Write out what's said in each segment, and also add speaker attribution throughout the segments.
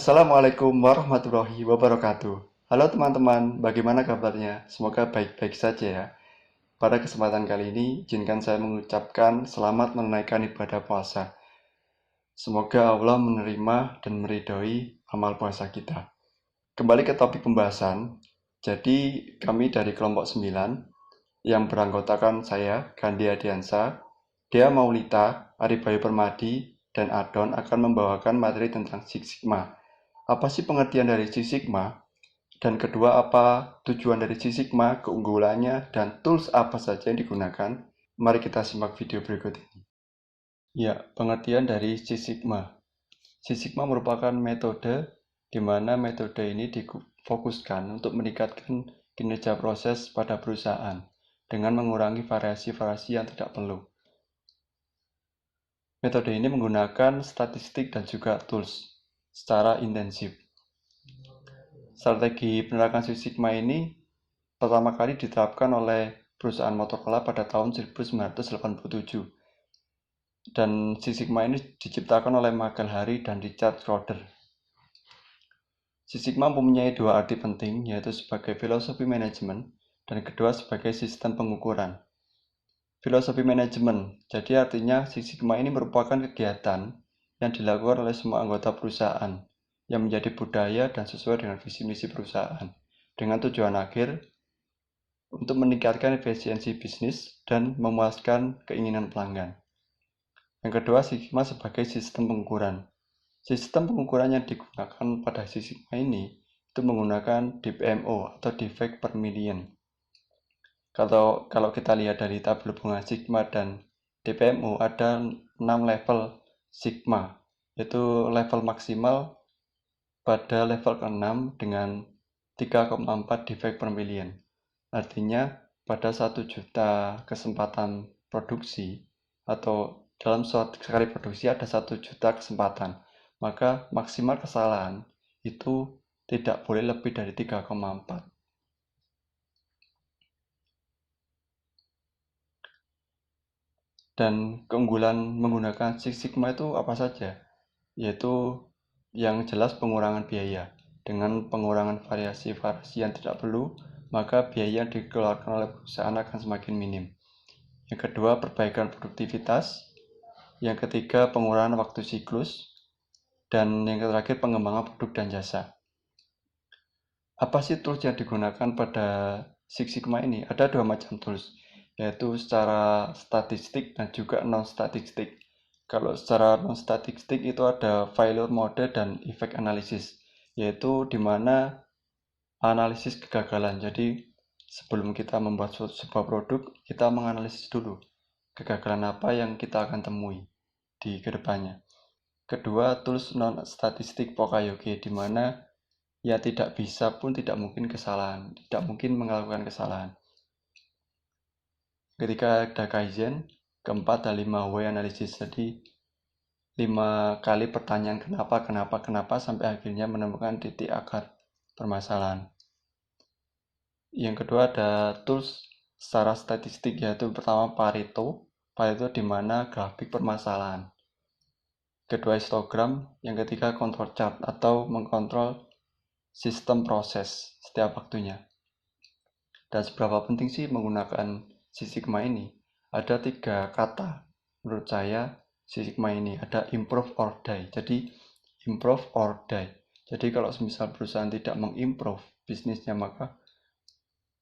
Speaker 1: Assalamualaikum warahmatullahi wabarakatuh. Halo teman-teman, bagaimana kabarnya? Semoga baik-baik saja ya. Pada kesempatan kali ini, izinkan saya mengucapkan selamat menunaikan ibadah puasa. Semoga Allah menerima dan meridhoi amal puasa kita. Kembali ke topik pembahasan. Jadi, kami dari kelompok 9 yang beranggotakan saya, Gandhi Adiansa, Dea Maulita, Ari Bayu Permadi, dan Adon akan membawakan materi tentang Six Sigma. Apa sih pengertian dari Six Sigma? Dan kedua, apa tujuan dari Six Sigma, keunggulannya, dan tools apa saja yang digunakan? Mari kita simak video berikut ini. Ya, pengertian dari Six Sigma. Six Sigma merupakan metode di mana metode ini difokuskan untuk meningkatkan kinerja proses pada perusahaan dengan mengurangi variasi-variasi yang tidak perlu. Metode ini menggunakan statistik dan juga tools secara intensif. Strategi penerapan Six Sigma ini pertama kali diterapkan oleh perusahaan Motorola pada tahun 1987. Dan Six Sigma ini diciptakan oleh Michael Hari dan Richard Schroeder. Six Sigma mempunyai dua arti penting, yaitu sebagai filosofi manajemen dan kedua sebagai sistem pengukuran. Filosofi manajemen, jadi artinya Six Sigma ini merupakan kegiatan yang dilakukan oleh semua anggota perusahaan yang menjadi budaya dan sesuai dengan visi misi perusahaan dengan tujuan akhir untuk meningkatkan efisiensi bisnis dan memuaskan keinginan pelanggan. Yang kedua, Six Sigma sebagai sistem pengukuran. Sistem pengukuran yang digunakan pada Six Sigma ini itu menggunakan DPMO atau defect per million. Kalau kita lihat dari tabel bunga Sigma dan DPMO ada 6 level Sigma, yaitu level maksimal pada level ke-6 dengan 3,4 defect per million. Artinya pada 1 juta kesempatan produksi atau dalam sekali produksi ada 1 juta kesempatan, maka maksimal kesalahan itu tidak boleh lebih dari 3,4. Dan keunggulan menggunakan Six Sigma itu apa saja? Yaitu yang jelas pengurangan biaya. Dengan pengurangan variasi-variasi yang tidak perlu, maka biaya yang dikeluarkan oleh perusahaan akan semakin minim. Yang kedua, perbaikan produktivitas. Yang ketiga, pengurangan waktu siklus. Dan yang terakhir, pengembangan produk dan jasa. Apa sih tools yang digunakan pada Six Sigma ini? Ada dua macam tools, yaitu secara statistik dan juga non-statistik. Kalau secara non-statistik itu ada failure mode dan effect analysis, yaitu di mana analisis kegagalan. Jadi sebelum kita membuat sebuah produk, kita menganalisis dulu kegagalan apa yang kita akan temui di kedepannya. Kedua, tools non-statistik Pokayoke, di mana ya tidak bisa pun tidak mungkin kesalahan, tidak mungkin melakukan kesalahan. Ketika ada Kaizen, keempat ada 5W analisis, jadi 5 kali pertanyaan kenapa sampai akhirnya menemukan titik akar permasalahan. Yang kedua ada tools secara statistik, yaitu pertama Pareto di mana grafik permasalahan. Kedua histogram, yang ketiga control chart atau mengkontrol sistem proses setiap waktunya. Dan seberapa penting sih menggunakan Six Sigma ini? Ada 3 kata menurut saya Six Sigma ini. Ada improve or die. Jadi improve or die. Jadi kalau misal perusahaan tidak mengimprove bisnisnya, maka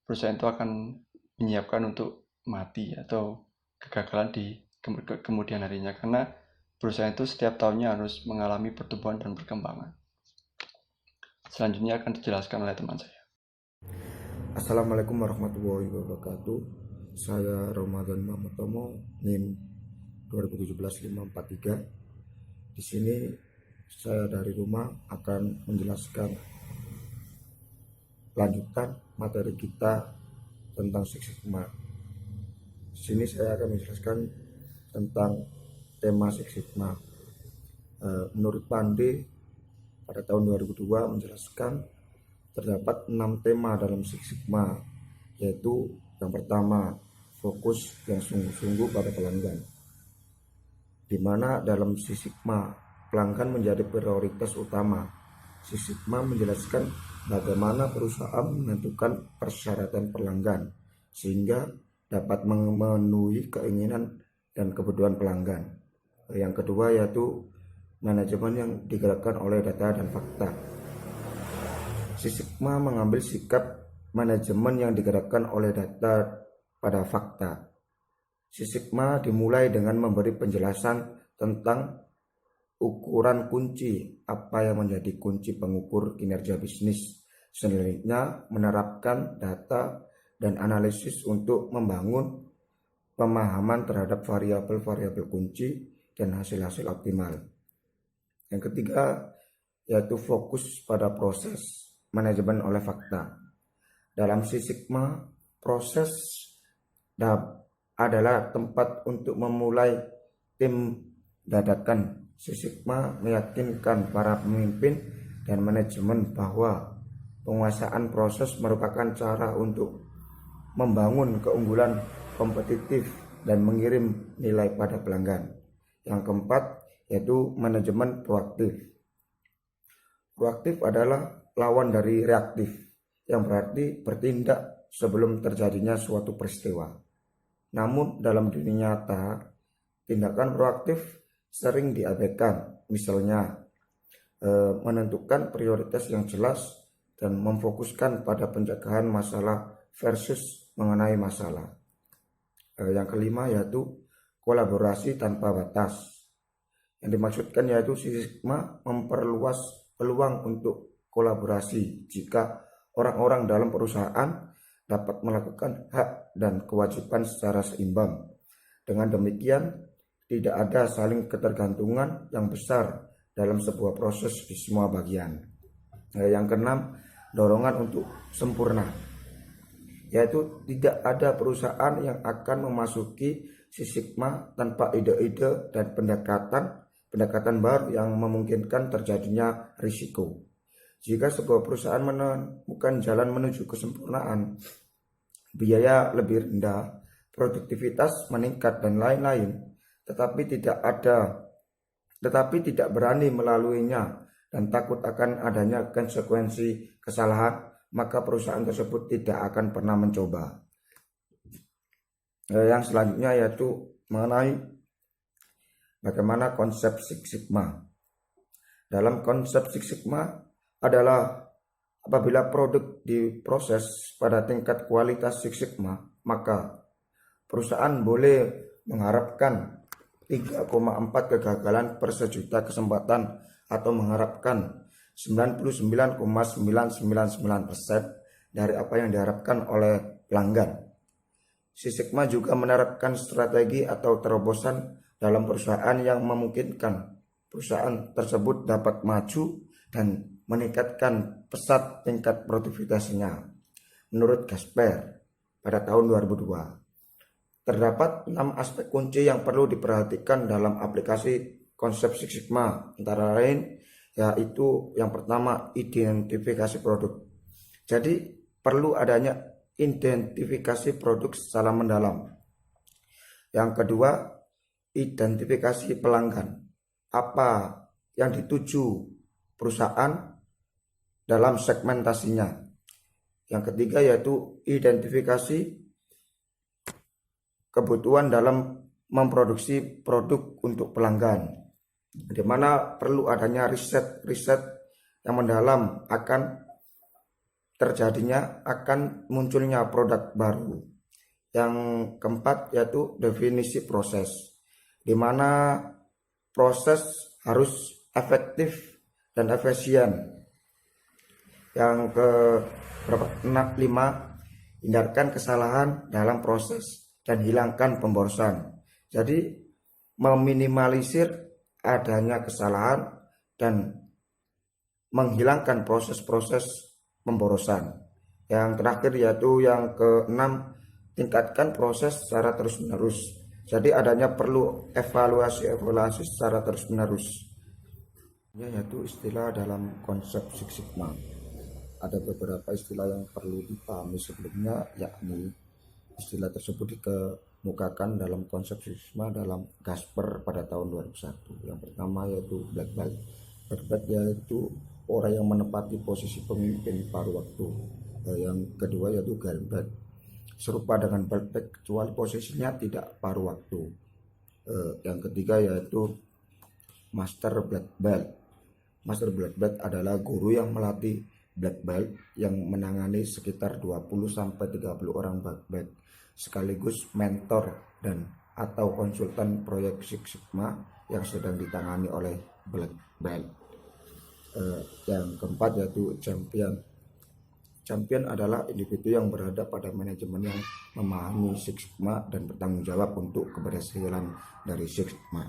Speaker 1: perusahaan itu akan menyiapkan untuk mati atau kegagalan di kemudian harinya, karena perusahaan itu setiap tahunnya harus mengalami pertumbuhan dan perkembangan. Selanjutnya akan dijelaskan oleh teman saya.
Speaker 2: Assalamualaikum warahmatullahi wabarakatuh. Saya Ramadan Muhammad Tomo, NIM 2017-543. Di sini saya dari rumah akan menjelaskan lanjutan materi kita tentang Six Sigma. Di sini saya akan menjelaskan tentang tema Six Sigma. Menurut Pande pada tahun 2002 menjelaskan terdapat 6 tema dalam Six Sigma, yaitu yang pertama, fokus yang sungguh-sungguh pada pelanggan, di mana dalam Six Sigma pelanggan menjadi prioritas utama Six Sigma menjelaskan bagaimana perusahaan menentukan persyaratan pelanggan sehingga dapat memenuhi keinginan dan kebutuhan pelanggan. Yang kedua yaitu manajemen yang digerakkan oleh data dan fakta. Six Sigma mengambil sikap manajemen yang digerakkan oleh data pada fakta. Six Sigma dimulai dengan memberi penjelasan tentang ukuran kunci, apa yang menjadi kunci pengukur kinerja bisnis. Selanjutnya menerapkan data dan analisis untuk membangun pemahaman terhadap variabel-variabel kunci dan hasil-hasil optimal. Yang ketiga yaitu fokus pada proses, manajemen oleh fakta. Dalam Six Sigma, proses adalah tempat untuk memulai tim dadakan. Six Sigma meyakinkan para pemimpin dan manajemen bahwa penguasaan proses merupakan cara untuk membangun keunggulan kompetitif dan mengirim nilai pada pelanggan. Yang keempat yaitu manajemen proaktif. Proaktif adalah lawan dari reaktif, yang berarti bertindak sebelum terjadinya suatu peristiwa. Namun dalam dunia nyata, tindakan proaktif sering diabaikan, misalnya menentukan prioritas yang jelas dan memfokuskan pada pencegahan masalah versus mengenai masalah. Yang kelima yaitu kolaborasi tanpa batas. Yang dimaksudkan yaitu Six Sigma memperluas peluang untuk kolaborasi jika orang-orang dalam perusahaan dapat melakukan hak dan kewajiban secara seimbang. Dengan demikian, tidak ada saling ketergantungan yang besar dalam sebuah proses di semua bagian. Yang keenam, dorongan untuk sempurna, yaitu tidak ada perusahaan yang akan memasuki Six Sigma tanpa ide-ide dan pendekatan baru yang memungkinkan terjadinya risiko. Jika sebuah perusahaan menemukan jalan menuju kesempurnaan, biaya lebih rendah, produktivitas meningkat dan lain-lain, tetapi tidak berani melaluinya dan takut akan adanya konsekuensi kesalahan, maka perusahaan tersebut tidak akan pernah mencoba. Yang selanjutnya yaitu mengenai bagaimana konsep Six Sigma. Dalam konsep Six Sigma adalah apabila produk diproses pada tingkat kualitas Six Sigma, maka perusahaan boleh mengharapkan 3,4 kegagalan per sejuta kesempatan atau mengharapkan 99,999% dari apa yang diharapkan oleh pelanggan. Six Sigma juga menerapkan strategi atau terobosan dalam perusahaan yang memungkinkan perusahaan tersebut dapat maju dan meningkatkan pesat tingkat produktivitasnya. Menurut Gasper pada tahun 2002, terdapat 6 aspek kunci yang perlu diperhatikan dalam aplikasi konsep Six Sigma, antara lain yaitu yang pertama identifikasi produk. Jadi perlu adanya identifikasi produk secara mendalam. Yang kedua, identifikasi pelanggan. Apa yang dituju perusahaan dalam segmentasinya. Yang ketiga yaitu identifikasi kebutuhan dalam memproduksi produk untuk pelanggan, di mana perlu adanya riset yang mendalam akan munculnya produk baru. Yang keempat yaitu definisi proses, di mana proses harus efektif dan efisien. Yang kelima, hindarkan kesalahan dalam proses dan hilangkan pemborosan. Jadi meminimalisir adanya kesalahan dan menghilangkan proses-proses pemborosan. Yang terakhir yaitu yang keenam, tingkatkan proses secara terus-menerus. Jadi adanya perlu evaluasi secara terus-menerus. Yaitu istilah dalam konsep Six Sigma. Ada beberapa istilah yang perlu dipahami sebelumnya, yakni istilah tersebut dikemukakan dalam konsep Six Sigma dalam Gasper pada tahun 2001. Yang pertama yaitu Black Belt. Black Belt yaitu orang yang menempati posisi pemimpin paruh waktu. Yang kedua yaitu Garbat, serupa dengan Baltec kecuali posisinya tidak paruh waktu. Yang ketiga yaitu Master Black Belt. Master Black Belt adalah guru yang melatih Black Belt yang menangani sekitar 20-30 orang Black Belt, sekaligus mentor dan atau konsultan proyek Six Sigma yang sedang ditangani oleh Black Belt. Yang keempat yaitu Champion. Champion adalah individu yang berada pada manajemen yang memahami Six Sigma dan bertanggung jawab untuk keberhasilan dari Six Sigma.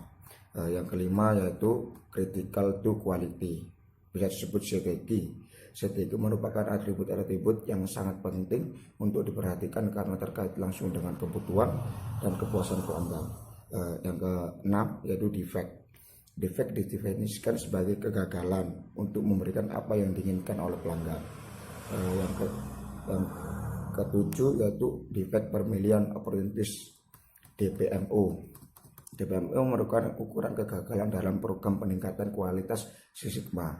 Speaker 2: Yang kelima yaitu Critical to Quality, bisa disebut CTQ. CTQ merupakan atribut-atribut yang sangat penting untuk diperhatikan karena terkait langsung dengan kebutuhan dan kepuasan pelanggan. Yang keenam yaitu defect. Defect didefinisikan sebagai kegagalan untuk memberikan apa yang diinginkan oleh pelanggan. Yang ketujuh yaitu defect per million opportunities, DPMO. DPMO merupakan ukuran kegagalan dalam program peningkatan kualitas Six Sigma.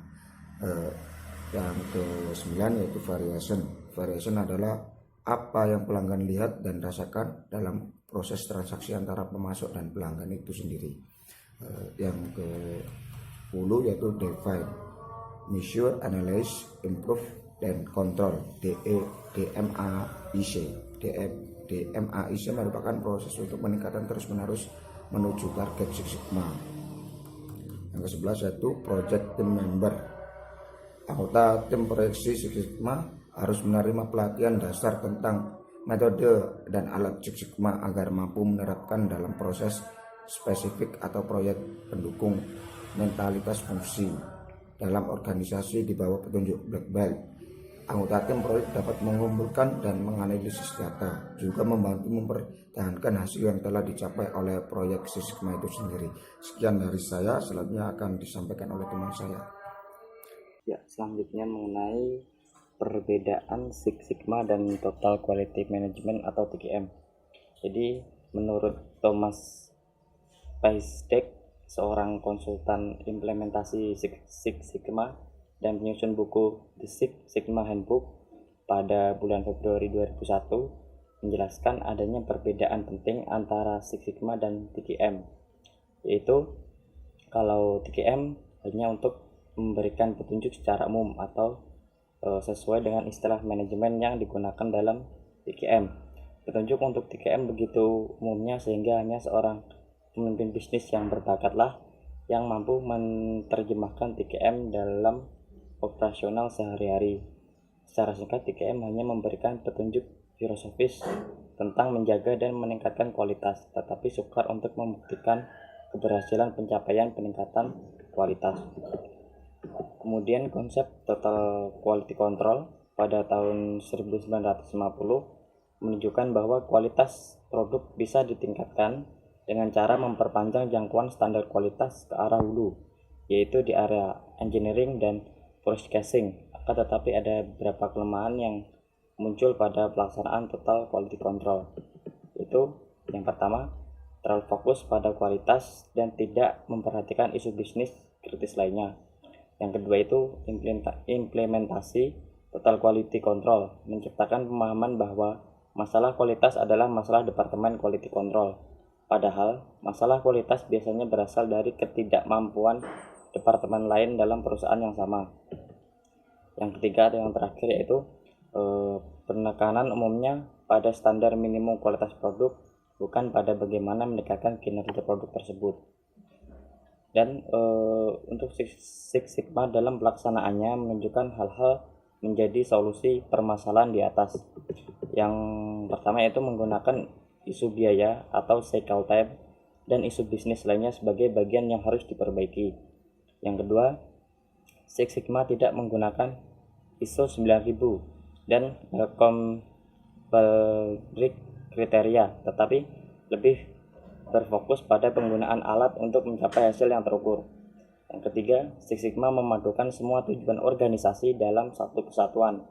Speaker 2: Yang ke-9 yaitu variation. Variation adalah apa yang pelanggan lihat dan rasakan dalam proses transaksi antara pemasok dan pelanggan itu sendiri. Yang ke-10 yaitu define, measure, analyze, improve, dan control, DMAIC. DMAIC merupakan proses untuk peningkatan terus-menerus menuju target Six Sigma. Yang ke-11 yaitu project team member. Anggota tim proyeksi Six Sigma harus menerima pelatihan dasar tentang metode dan alat Six Sigma agar mampu menerapkan dalam proses spesifik atau proyek pendukung mentalitas fungsi dalam organisasi di bawah petunjuk Black Belt. Anggota tim proyek dapat mengumpulkan dan menganalisis data, juga membantu mempertahankan hasil yang telah dicapai oleh proyek Six Sigma itu sendiri. Sekian dari saya, selanjutnya akan disampaikan oleh teman saya.
Speaker 3: Ya, selanjutnya mengenai perbedaan Six Sigma dan Total Quality Management atau TQM. Jadi, menurut Thomas Paisdek, seorang konsultan implementasi Six Sigma dan penyusun buku The Six Sigma Handbook pada bulan Februari 2001, menjelaskan adanya perbedaan penting antara Six Sigma dan TQM, yaitu kalau TQM hanya untuk memberikan petunjuk secara umum atau sesuai dengan istilah manajemen yang digunakan dalam TQM. Petunjuk untuk TQM begitu umumnya sehingga hanya seorang pemimpin bisnis yang berbakatlah yang mampu menerjemahkan TQM dalam operasional sehari-hari. Secara singkat, TQM hanya memberikan petunjuk filosofis tentang menjaga dan meningkatkan kualitas, tetapi sukar untuk membuktikan keberhasilan pencapaian peningkatan kualitas. Kemudian konsep Total Quality Control pada tahun 1950 menunjukkan bahwa kualitas produk bisa ditingkatkan dengan cara memperpanjang jangkauan standar kualitas ke arah hulu, yaitu di area engineering dan forecasting. Akan tetapi ada beberapa kelemahan yang muncul pada pelaksanaan Total Quality Control. Itu yang pertama, terlalu fokus pada kualitas dan tidak memperhatikan isu bisnis kritis lainnya. Yang kedua itu implementasi Total Quality Control, menciptakan pemahaman bahwa masalah kualitas adalah masalah Departemen Quality Control. Padahal masalah kualitas biasanya berasal dari ketidakmampuan departemen lain dalam perusahaan yang sama. Yang ketiga atau yang terakhir yaitu penekanan umumnya pada standar minimum kualitas produk, bukan pada bagaimana meningkatkan kinerja produk tersebut. Dan untuk Six Sigma dalam pelaksanaannya menunjukkan hal-hal menjadi solusi permasalahan di atas. Yang pertama yaitu menggunakan isu biaya atau cycle time dan isu bisnis lainnya sebagai bagian yang harus diperbaiki. Yang kedua, Six Sigma tidak menggunakan ISO 9000 dan Compliance kriteria, tetapi lebih berfokus pada penggunaan alat untuk mencapai hasil yang terukur. Yang ketiga, Six Sigma memadukan semua tujuan organisasi dalam satu kesatuan.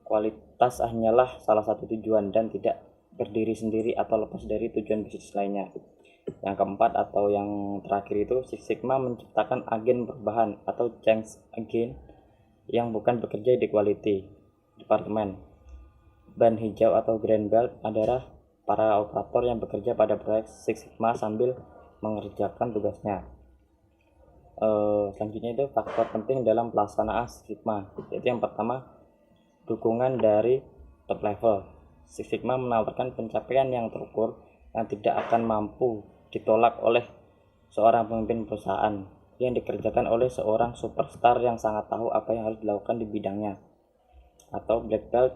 Speaker 3: Kualitas hanyalah salah satu tujuan dan tidak berdiri sendiri atau lepas dari tujuan bisnis lainnya. Yang keempat atau yang terakhir itu Six Sigma menciptakan agen perubahan atau change agent yang bukan bekerja di quality department. Ban hijau atau green belt adalah para operator yang bekerja pada proyek Six Sigma sambil mengerjakan tugasnya. Selanjutnya itu faktor penting dalam pelaksanaan Six Sigma, yaitu yang pertama dukungan dari top level. Six Sigma menawarkan pencapaian yang terukur yang tidak akan mampu ditolak oleh seorang pemimpin perusahaan yang dikerjakan oleh seorang superstar yang sangat tahu apa yang harus dilakukan di bidangnya, atau black belt,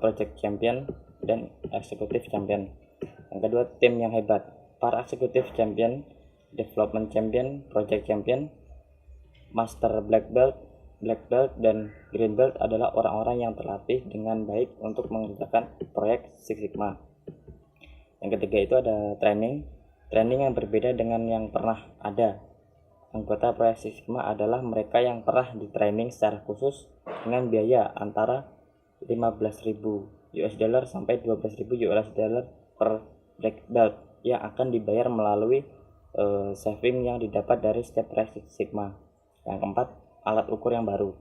Speaker 3: project champion, dan executive champion. Yang kedua, tim yang hebat. Para executive champion, development champion, project champion, master black belt, dan green belt adalah orang-orang yang terlatih dengan baik untuk mengerjakan proyek Six Sigma. Yang ketiga itu ada training yang berbeda dengan yang pernah ada. Anggota proyek Six Sigma adalah mereka yang pernah di-training secara khusus dengan biaya antara 15.000 US dollar sampai 12.000 US dollar per black belt yang akan dibayar melalui saving yang didapat dari setiap proyek Six Sigma. Yang keempat, alat ukur yang baru.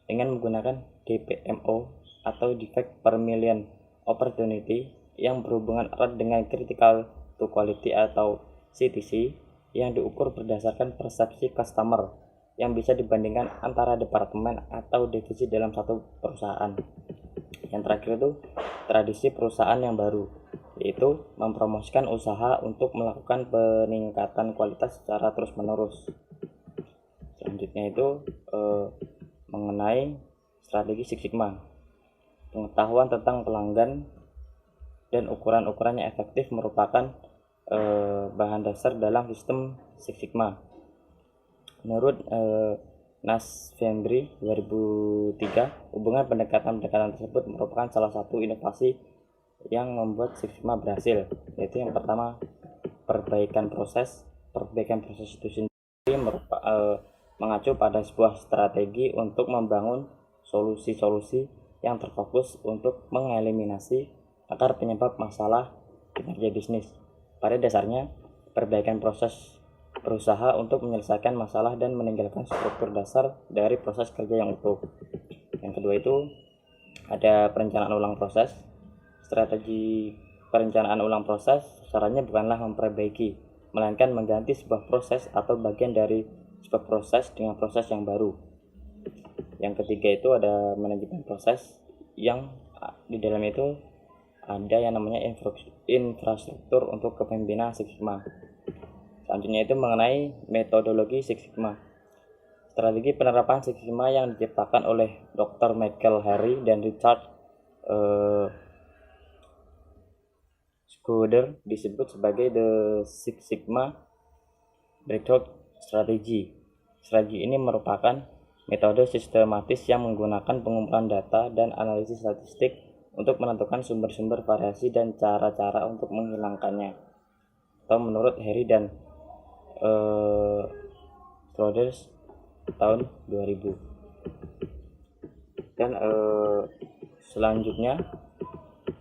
Speaker 3: Dengan menggunakan DPMO atau Defect per Million Opportunity yang berhubungan erat dengan Critical to Quality atau CTC yang diukur berdasarkan persepsi customer yang bisa dibandingkan antara departemen atau divisi dalam satu perusahaan. Yang terakhir itu tradisi perusahaan yang baru, yaitu mempromosikan usaha untuk melakukan peningkatan kualitas secara terus-menerus. Selanjutnya itu mengenai strategi Six Sigma. Pengetahuan tentang pelanggan dan ukuran-ukuran yang efektif merupakan bahan dasar dalam sistem Six Sigma. Menurut Nas Fendry 2003, hubungan pendekatan tersebut merupakan salah satu inovasi yang membuat Six Sigma berhasil, yaitu yang pertama perbaikan proses itu sendiri mengacu pada sebuah strategi untuk membangun solusi-solusi yang terfokus untuk mengeliminasi akar penyebab masalah kinerja bisnis. Pada dasarnya, perbaikan proses berusaha untuk menyelesaikan masalah dan meninggalkan struktur dasar dari proses kerja yang utuh. Yang kedua itu ada perencanaan ulang proses. Strategi perencanaan ulang proses sarannya bukanlah memperbaiki, melainkan mengganti sebuah proses atau bagian dari sebuah proses dengan proses yang baru. Yang ketiga itu ada manajemen proses, yang di dalam itu ada yang namanya infrastruktur untuk kepemimpinan Six Sigma. Selanjutnya itu mengenai metodologi Six Sigma. Strategi penerapan Six Sigma yang diciptakan oleh Dr. Michael Harry dan Richard Scudder disebut sebagai The Six Sigma Breakthrough Strategy. Strategi ini merupakan metode sistematis yang menggunakan pengumpulan data dan analisis statistik untuk menentukan sumber-sumber variasi dan cara-cara untuk menghilangkannya. Atau menurut Harry dan Schroders tahun 2000. Dan selanjutnya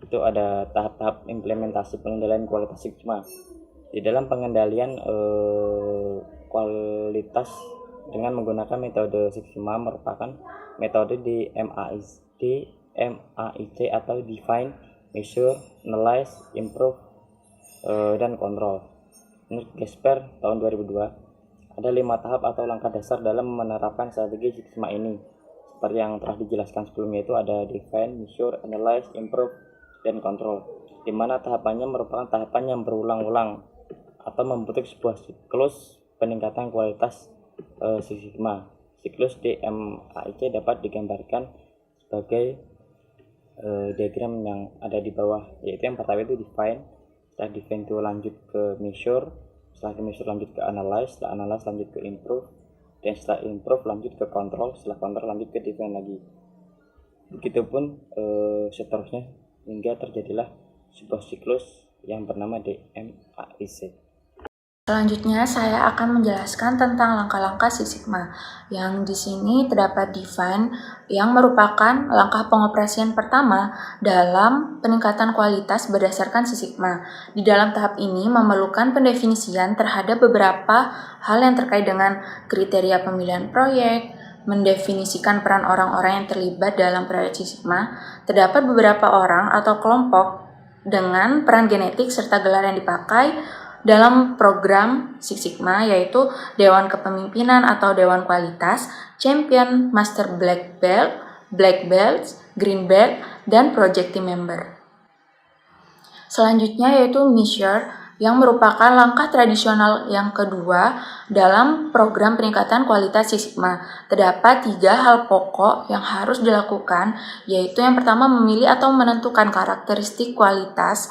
Speaker 3: itu ada tahap-tahap implementasi pengendalian kualitas Six Sigma. Di dalam pengendalian kualitas dengan menggunakan metode Six Sigma merupakan metode di MAIC atau Define, Measure, Analyze, Improve, dan Control. Menurut Gasper tahun 2002, ada 5 tahap atau langkah dasar dalam menerapkan strategi Six Sigma ini. Seperti yang telah dijelaskan sebelumnya itu ada Define, Measure, Analyze, Improve, dan Control, di mana tahapannya merupakan tahapan yang berulang-ulang atau membentuk sebuah siklus peningkatan kualitas Six Sigma. Siklus DMAIC dapat digambarkan sebagai diagram yang ada di bawah, yaitu yang pertama itu define, setelah define itu lanjut ke measure, setelah ke measure lanjut ke analyze, setelah analyze lanjut ke improve, dan setelah improve lanjut ke control, setelah control lanjut ke define lagi. Begitupun seterusnya hingga terjadilah sebuah siklus yang bernama DMAIC.
Speaker 4: Selanjutnya, saya akan menjelaskan tentang langkah-langkah Six Sigma, yang di sini terdapat define yang merupakan langkah pengoperasian pertama dalam peningkatan kualitas berdasarkan Six Sigma. Di dalam tahap ini memerlukan pendefinisian terhadap beberapa hal yang terkait dengan kriteria pemilihan proyek, mendefinisikan peran orang-orang yang terlibat dalam proyek Six Sigma. Terdapat beberapa orang atau kelompok dengan peran genetik serta gelar yang dipakai dalam program Six Sigma, yaitu Dewan Kepemimpinan atau Dewan Kualitas, Champion, Master Black Belt, Black Belt, Green Belt, dan Project Team Member. Selanjutnya yaitu Measure, yang merupakan langkah tradisional yang kedua dalam program peningkatan kualitas Six Sigma. Terdapat 3 hal pokok yang harus dilakukan, yaitu yang pertama memilih atau menentukan karakteristik kualitas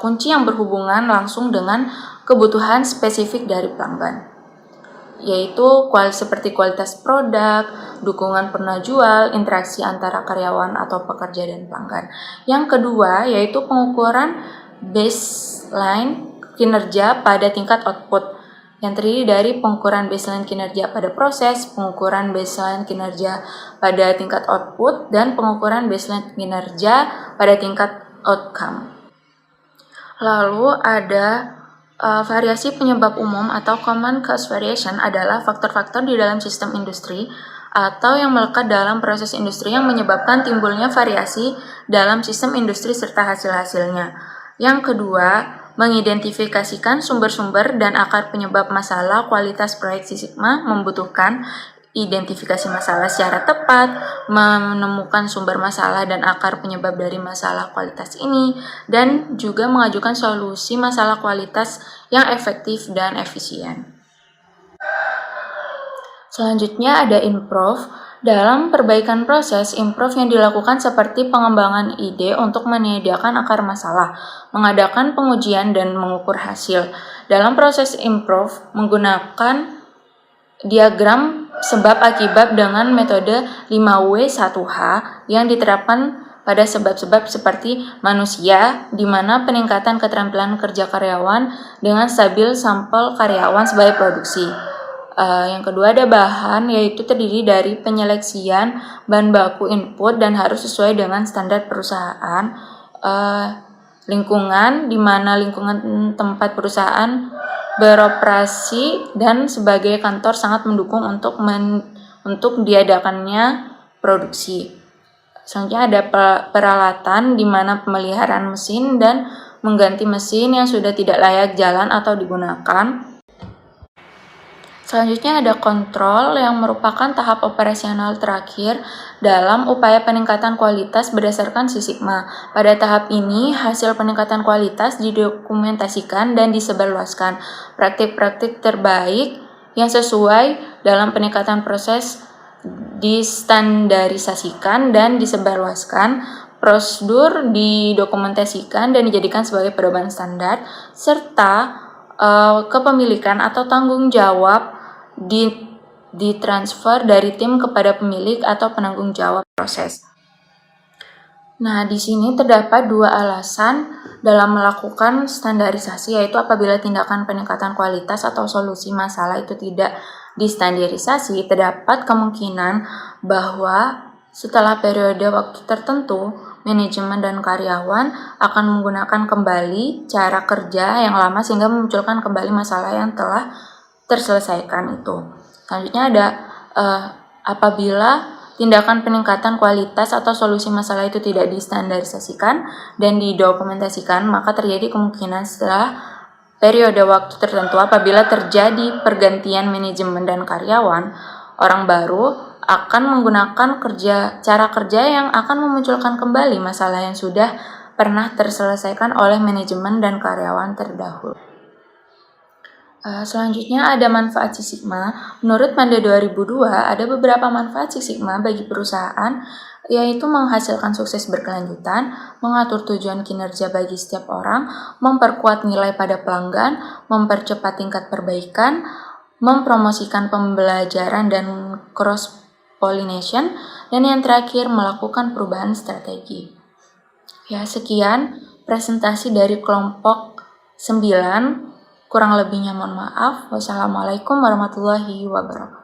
Speaker 4: kunci yang berhubungan langsung dengan kebutuhan spesifik dari pelanggan, yaitu seperti kualitas produk, dukungan pernah jual, interaksi antara karyawan atau pekerja dan pelanggan. Yang kedua yaitu pengukuran baseline kinerja pada tingkat output, yang terdiri dari pengukuran baseline kinerja pada proses, pengukuran baseline kinerja pada tingkat output, dan pengukuran baseline kinerja pada tingkat outcome. Lalu ada variasi penyebab umum atau common cause variation adalah faktor-faktor di dalam sistem industri atau yang melekat dalam proses industri yang menyebabkan timbulnya variasi dalam sistem industri serta hasil-hasilnya. Yang kedua, mengidentifikasikan sumber-sumber dan akar penyebab masalah kualitas proyek Six Sigma membutuhkan identifikasi masalah secara tepat, menemukan sumber masalah dan akar penyebab dari masalah kualitas ini, dan juga mengajukan solusi masalah kualitas yang efektif dan efisien. Selanjutnya ada improve. Dalam perbaikan proses, improve yang dilakukan seperti pengembangan ide untuk menyediakan akar masalah, mengadakan pengujian dan mengukur hasil. Dalam proses improve, menggunakan diagram sebab akibat dengan metode 5W1H yang diterapkan pada sebab-sebab seperti manusia, di mana peningkatan keterampilan kerja karyawan dengan stabil sampel karyawan sebagai produksi. Yang kedua ada bahan, yaitu terdiri dari penyeleksian bahan baku input dan harus sesuai dengan standar perusahaan. Lingkungan, di mana lingkungan tempat perusahaan beroperasi dan sebagai kantor sangat mendukung untuk diadakannya produksi. Selanjutnya ada peralatan, di mana pemeliharaan mesin dan mengganti mesin yang sudah tidak layak jalan atau digunakan. Selanjutnya ada kontrol, yang merupakan tahap operasional terakhir dalam upaya peningkatan kualitas berdasarkan Six Sigma. Pada tahap ini, hasil peningkatan kualitas didokumentasikan dan disebarluaskan. Praktik-praktik terbaik yang sesuai dalam peningkatan proses distandarisasikan dan disebarluaskan. Prosedur didokumentasikan dan dijadikan sebagai pedoman standar, serta kepemilikan atau tanggung jawab ditransfer dari tim kepada pemilik atau penanggung jawab proses. Nah, di sini terdapat 2 alasan dalam melakukan standarisasi, yaitu apabila tindakan peningkatan kualitas atau solusi masalah itu tidak distandarisasi, terdapat kemungkinan bahwa setelah periode waktu tertentu, manajemen dan karyawan akan menggunakan kembali cara kerja yang lama sehingga memunculkan kembali masalah yang telah terselesaikan itu. Selanjutnya ada apabila tindakan peningkatan kualitas atau solusi masalah itu tidak distandarisasikan dan didokumentasikan, maka terjadi kemungkinan setelah periode waktu tertentu apabila terjadi pergantian manajemen dan karyawan, orang baru akan menggunakan cara kerja yang akan memunculkan kembali masalah yang sudah pernah terselesaikan oleh manajemen dan karyawan terdahulu. Selanjutnya ada manfaat Six Sigma. Menurut Panda 2002, ada beberapa manfaat Six Sigma bagi perusahaan, yaitu menghasilkan sukses berkelanjutan, mengatur tujuan kinerja bagi setiap orang, memperkuat nilai pada pelanggan, mempercepat tingkat perbaikan, mempromosikan pembelajaran dan cross-pollination, dan yang terakhir melakukan perubahan strategi. Ya, sekian presentasi dari kelompok 9 Kurang lebihnya mohon maaf. Wassalamualaikum warahmatullahi wabarakatuh.